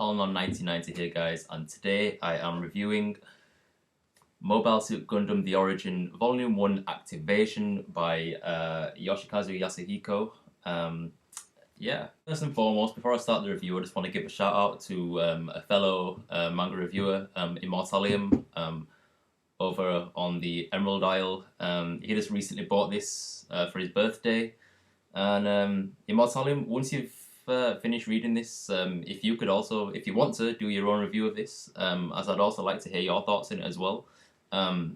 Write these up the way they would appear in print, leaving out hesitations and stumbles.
Alan1990 here, guys, and today I am reviewing Mobile Suit Gundam The Origin Volume 1 Activation by Yoshikazu Yasuhiko. Yeah, first and foremost, before I start the review, I just want to give a shout out to a fellow manga reviewer, Immortalium, over on the Emerald Isle. He just recently bought this for his birthday. And Immortalium, once you've finished reading this, if you could also, if you want to, do your own review of this, as I'd also like to hear your thoughts in it as well. I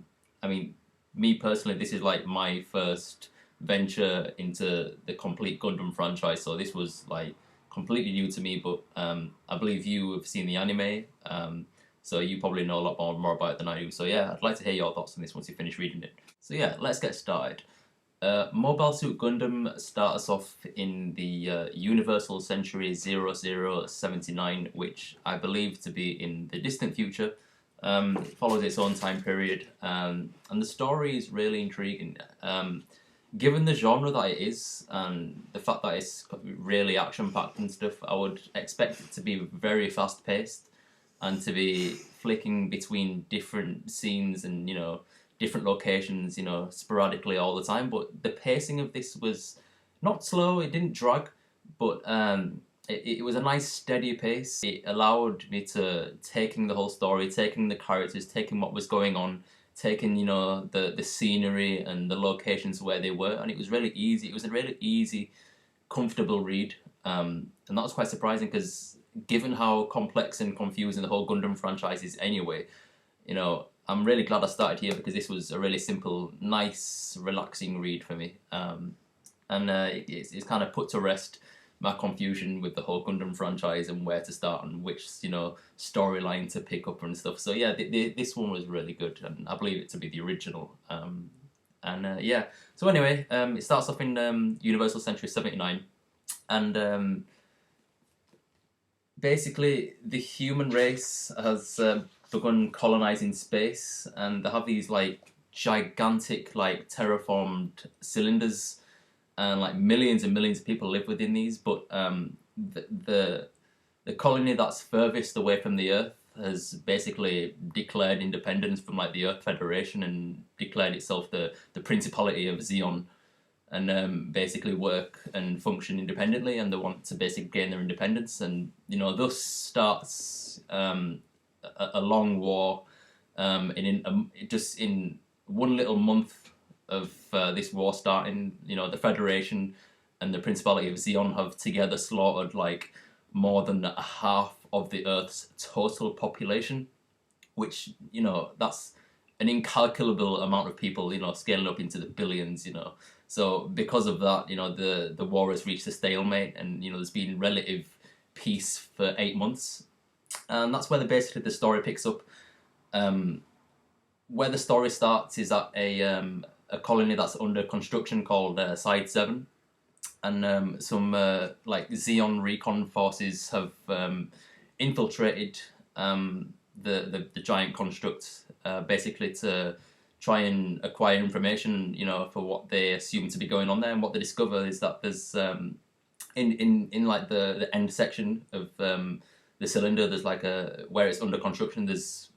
mean, me personally, this is like my first venture into the complete Gundam franchise, so this was like completely new to me, but I believe you have seen the anime, so you probably know a lot more about it than I do. So yeah, I'd like to hear your thoughts on this once you finish reading it. So yeah, let's get started. Mobile Suit Gundam starts us off in the Universal Century 0079, which I believe to be in the distant future. It follows its own time period, and the story is really intriguing. Given the genre that it is, and the fact that it's really action-packed and stuff, I would expect it to be very fast-paced and to be flicking between different scenes and, you know, different locations, you know, sporadically all the time. But the pacing of this was not slow, it didn't drag, but it was a nice steady pace. It allowed me to taking the whole story, taking the characters, taking what was going on, taking, you know, the scenery and the locations where they were, and it was really easy. It was a really easy, comfortable read, and that was quite surprising because given how complex and confusing the whole Gundam franchise is anyway, you know, I'm really glad I started here because this was a really simple, nice, relaxing read for me. It's kind of put to rest my confusion with the whole Gundam franchise and where to start and which, you know, storyline to pick up and stuff. So yeah, this one was really good, and I believe it to be the original. Yeah, so anyway, it starts off in Universal Century 79, and basically the human race has begun colonizing space, and they have these like gigantic, like terraformed cylinders, and like millions and millions of people live within these. But the colony that's furthest away from the Earth has basically declared independence from like the Earth Federation and declared itself the Principality of Zeon, and basically work and function independently, and they want to basically gain their independence, and you know, thus starts a long war, just in one little month of this war starting, you know, the Federation and the Principality of Zeon have together slaughtered like more than half of the Earth's total population, which, you know, that's an incalculable amount of people, you know, scaling up into the billions, you know. So because of that, you know, the war has reached a stalemate, and you know, there's been relative peace for 8 months, and that's where basically the story picks up. Where the story starts is at a colony that's under construction called Side 7, and some like Zeon recon forces have infiltrated the giant construct, basically to try and acquire information, you know, for what they assume to be going on there. And what they discover is that there's in like the end section of the cylinder, there's like where it's under construction, there's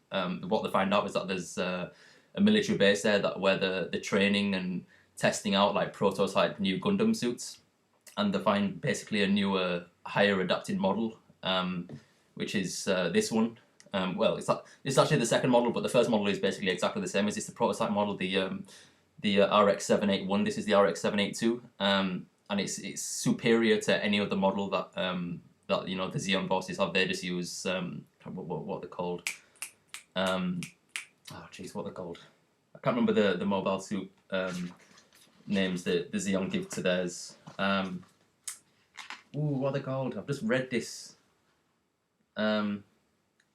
what they find out is that there's a military base there where the training and testing out like prototype new Gundam suits, and they find basically a newer, higher adapted model, which is this one. Well, it's actually the second model, but the first model is basically exactly the same as this. The prototype model, the RX-781. This is the RX-782, and it's superior to any other model that you know the Zeon bosses have. They just use what they're called. Oh jeez, what they're called? I can't remember the mobile suit names that the Zeon give to theirs. What are they called? I've just read this.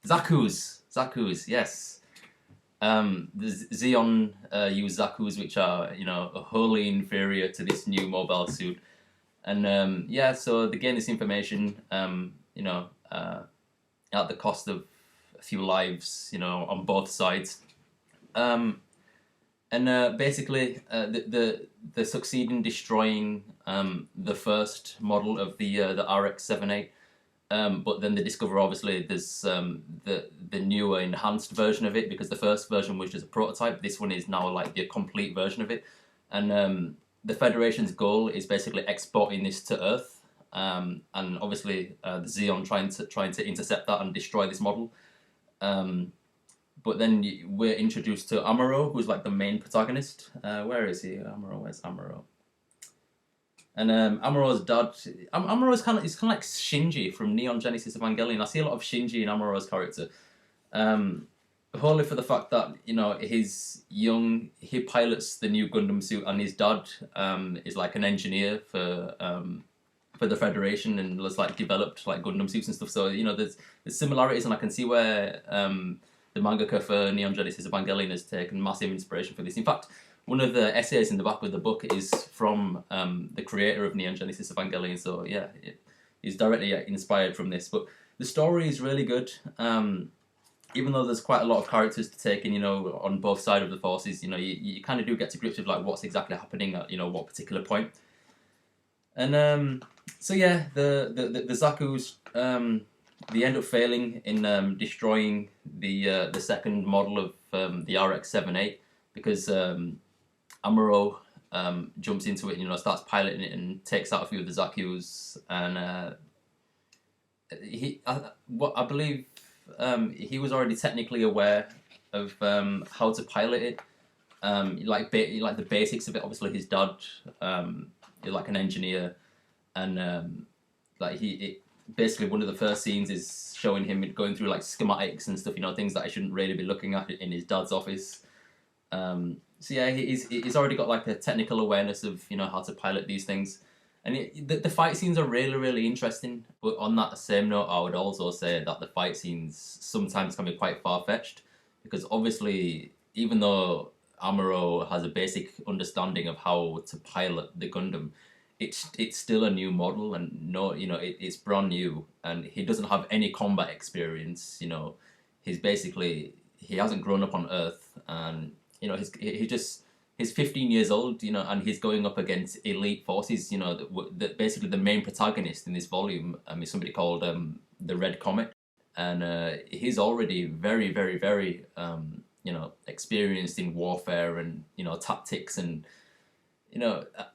Zaku's, yes. The Zeon use Zaku's, which are, you know, wholly inferior to this new mobile suit. And yeah, so they gain this information, you know, at the cost of a few lives, you know, on both sides. Basically, they succeed in destroying the first model of the RX-78. But then they discover obviously there's the newer enhanced version of it, because the first version was just a prototype. This one is now like the complete version of it, and the Federation's goal is basically exporting this to Earth, and obviously the Xeon trying to intercept that and destroy this model. But then we're introduced to Amuro, who's like the main protagonist. Where is he? Amuro, where's Amuro? And Amuro's dad, Amuro's kind of like Shinji from Neon Genesis Evangelion. I see a lot of Shinji in Amuro's character, wholly for the fact that he pilots the new Gundam suit, and his dad is like an engineer for the Federation, and has like developed like Gundam suits and stuff. So there's similarities, and I can see where the mangaka for Neon Genesis Evangelion has taken massive inspiration for this. In fact, one of the essays in the back of the book is from the creator of Neon Genesis Evangelion, so yeah, he's directly inspired from this. But the story is really good, even though there's quite a lot of characters to take in, on both sides of the forces. You kind of do get to grips with like what's exactly happening at what particular point. And so yeah, the Zaku's they end up failing in destroying the second model of the RX-78, because Amuro jumps into it, starts piloting it and takes out a few of the Zaku's, and I believe he was already technically aware of how to pilot it, like the basics of it. Obviously, his dad is like an engineer, and basically one of the first scenes is showing him going through like schematics and stuff, things that I shouldn't really be looking at in his dad's office. So yeah, he's already got like a technical awareness of how to pilot these things, and the fight scenes are really, really interesting. But on that same note, I would also say that the fight scenes sometimes can be quite far-fetched, because obviously, even though Amuro has a basic understanding of how to pilot the Gundam, it's still a new model, and it's brand new, and he doesn't have any combat experience. He hasn't grown up on Earth, and he's 15 years old, and he's going up against elite forces. That basically the main protagonist in this volume is somebody called the Red Comet, and he's already very, very, very experienced in warfare and tactics, and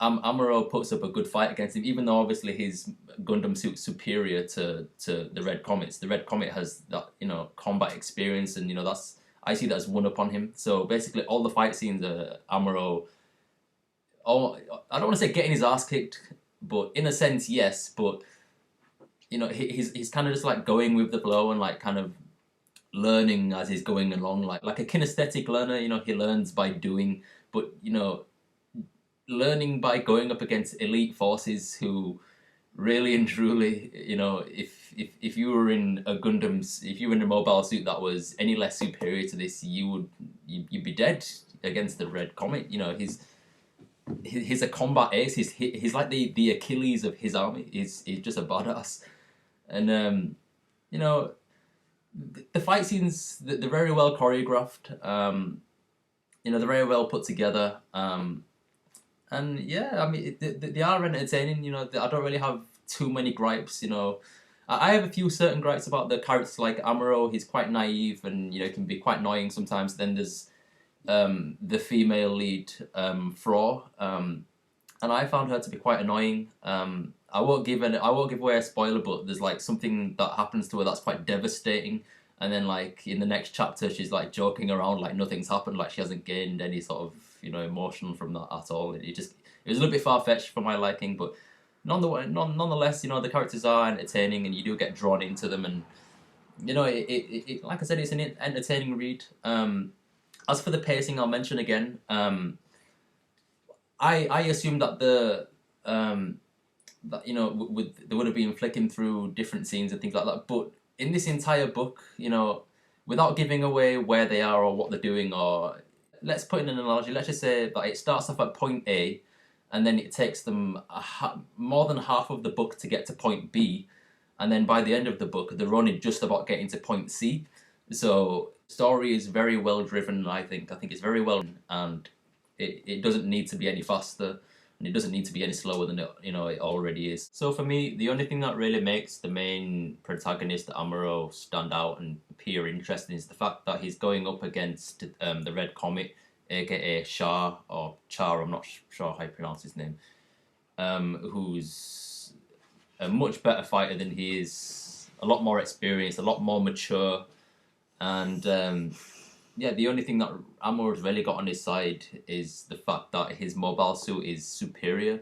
Amuro puts up a good fight against him, even though obviously his Gundam suit's superior to the Red Comet's. The Red Comet has that combat experience, and I see that as one up on him. So basically, all the fight scenes are Amuro. I don't want to say getting his ass kicked, but in a sense, yes. But he's kind of just like going with the flow and like kind of learning as he's going along, like a kinesthetic learner. He learns by doing, but learning by going up against elite forces who really and truly, if you were in a if you were in a mobile suit that was any less superior to this, you'd be dead against the Red Comet. He's a combat ace. He's like the Achilles of his army. He's just a badass, and the fight scenes, they're very well choreographed. They're very well put together. And yeah, I mean, they are entertaining. I don't really have too many gripes. I have a few certain gripes about the characters, like Amuro. He's quite naive, and can be quite annoying sometimes. Then there's the female lead, Fro, and I found her to be quite annoying. I won't give away a spoiler, but there's like something that happens to her that's quite devastating. And then like in the next chapter, she's like joking around like nothing's happened, like she hasn't gained any sort of emotion from that at all. It was a little bit far-fetched for my liking, but nonetheless, the characters are entertaining, and you do get drawn into them, and it like I said, it's an entertaining read. As for the pacing, I'll mention again. I assumed that that they would have been flicking through different scenes and things like that, but in this entire book, without giving away where they are or what they're doing, or let's put in an analogy. Let's just say that it starts off at point A, and then it takes them more than half of the book to get to point B, and then by the end of the book, they're only just about getting to point C. So story is very well driven. I think it's very well, and it doesn't need to be any faster. and it doesn't need to be any slower than it, it already is. So for me, the only thing that really makes the main protagonist, Amuro, stand out and appear interesting is the fact that he's going up against the Red Comet, aka Shah, or Char, I'm not sure how you pronounce his name, who's a much better fighter than he is, a lot more experienced, a lot more mature, and yeah, the only thing that Amuro's really got on his side is the fact that his mobile suit is superior.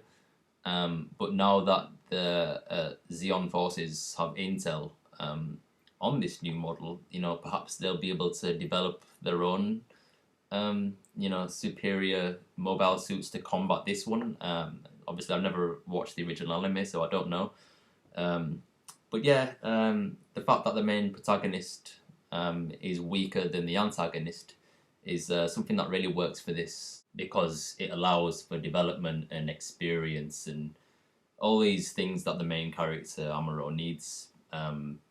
But now that the Xeon forces have intel on this new model, perhaps they'll be able to develop their own, superior mobile suits to combat this one. Obviously, I've never watched the original anime, so I don't know. But yeah, the fact that the main protagonist is weaker than the antagonist is something that really works for this, because it allows for development and experience and all these things that the main character Amuro needs,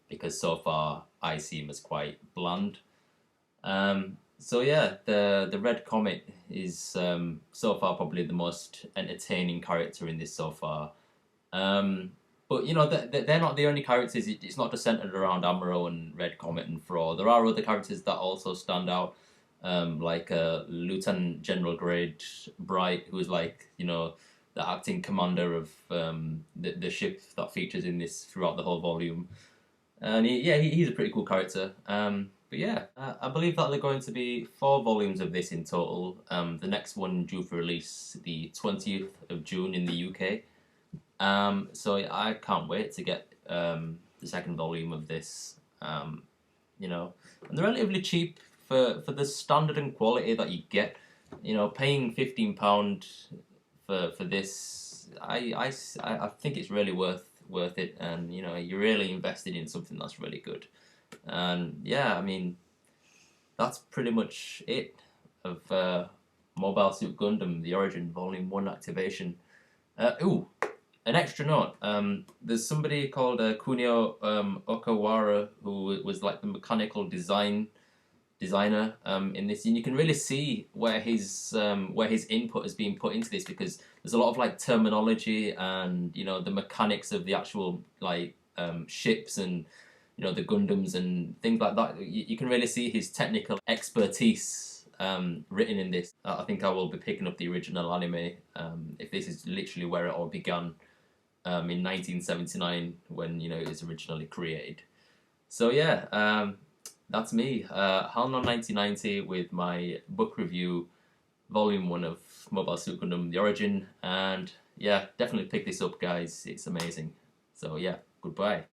because so far I see him as quite bland. So yeah, the Red Comet is so far probably the most entertaining character in this so far. But they're not the only characters. It's not just centered around Amuro and Red Comet and Fro. There are other characters that also stand out, like Lieutenant General Grade Bright, who is like the acting commander of the ship that features in this throughout the whole volume, and he's a pretty cool character. But yeah, I believe that there are going to be 4 volumes of this in total. The next one due for release the 20th of June in the UK. So I can't wait to get the second volume of this. And they're relatively cheap for the standard and quality that you get. Paying £15 for this, I think it's really worth it, and you're really invested in something that's really good. And yeah, I mean, that's pretty much it of Mobile Suit Gundam: The Origin Volume 1 Activation. An extra note, there's somebody called Kunio Okawara, who was like the mechanical designer in this, and you can really see where his input has been put into this, because there's a lot of like terminology and the mechanics of the actual like ships and the Gundams and things like that. You can really see his technical expertise written in this. I think I will be picking up the original anime if this is literally where it all began. In 1979, when it was originally created. So yeah, that's me, Halnon 1990, with my book review, Volume 1 of Mobile Suit Gundam: The Origin, and yeah, definitely pick this up, guys. It's amazing. So yeah, goodbye.